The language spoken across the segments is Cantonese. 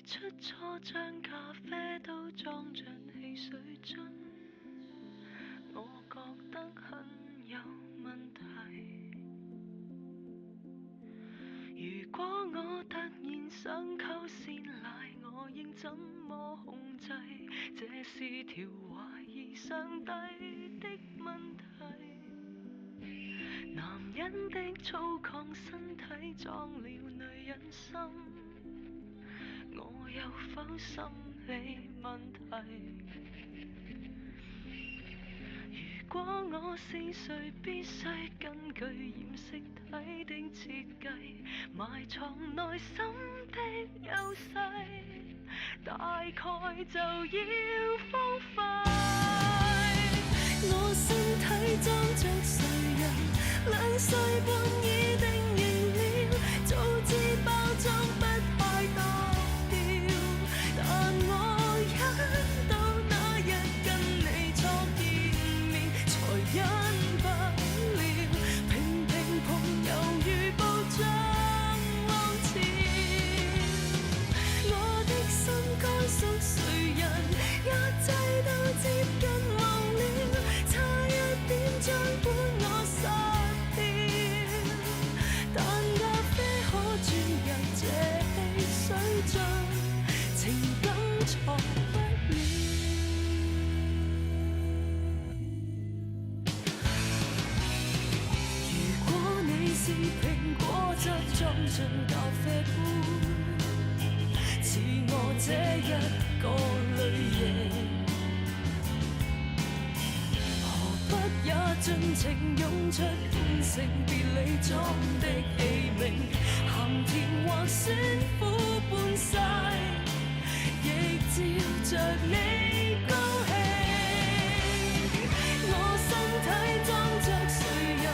出錯，將咖啡都裝進汽水樽，我覺得很有問題。如果我突然想溝鮮奶，我應怎麼控制？這是條懷疑上帝的問題。男人的粗獷身體裝了女人心，我有否心理問題？如果我是誰，必須根據染色體的設計，埋藏內心的優勢，大概就要荒廢。我身體裝着誰人？2歲半已定型了，早知包裝不太多調，但我一到那日跟你初見面，才忍不了，平平碰猶如暴漲浪潮。我的心該屬誰人？一切都接近忘了，差一點將本我殺掉，但咖啡可轉入這汽水樽，情感藏不了。如果你是蘋果汁裝進咖啡杯，似我這一個類型，何不也盡情湧出歡聲別離中的器皿，鹹甜或酸苦半晒，亦照着你高興。我身體裝着誰人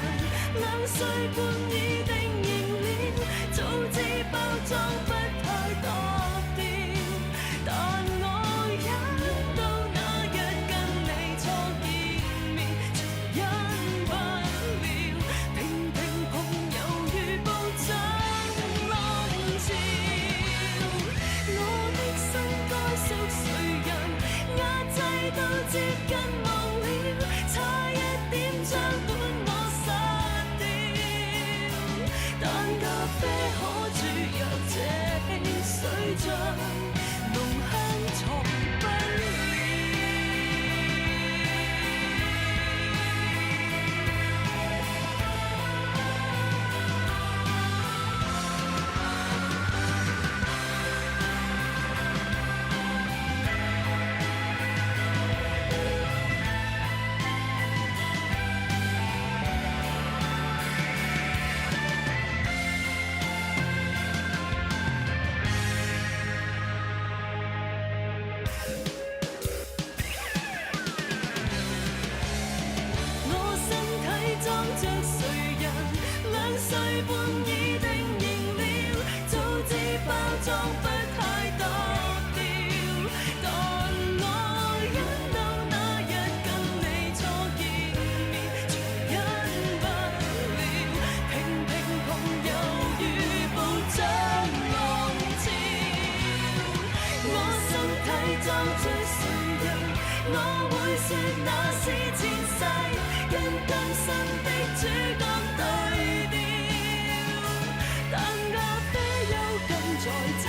？2歲半已定型了，早知包裝不太多調，但我一到那日跟你初見面，才忍不了，平平碰猶如暴漲浪潮。我的心該屬誰人？壓制到接近忘了，差一點將本我殺掉，但咖啡可注入這汽水樽，濃香藏不了。我身體裝着誰人？2歲半已定型了，早知包裝不太多調，但我忍到那日跟你初見面，才忍不了，平平碰猶如暴漲浪潮。我身體裝着誰人？我會說那是前世，跟今生的主角對調，但咖啡有近在這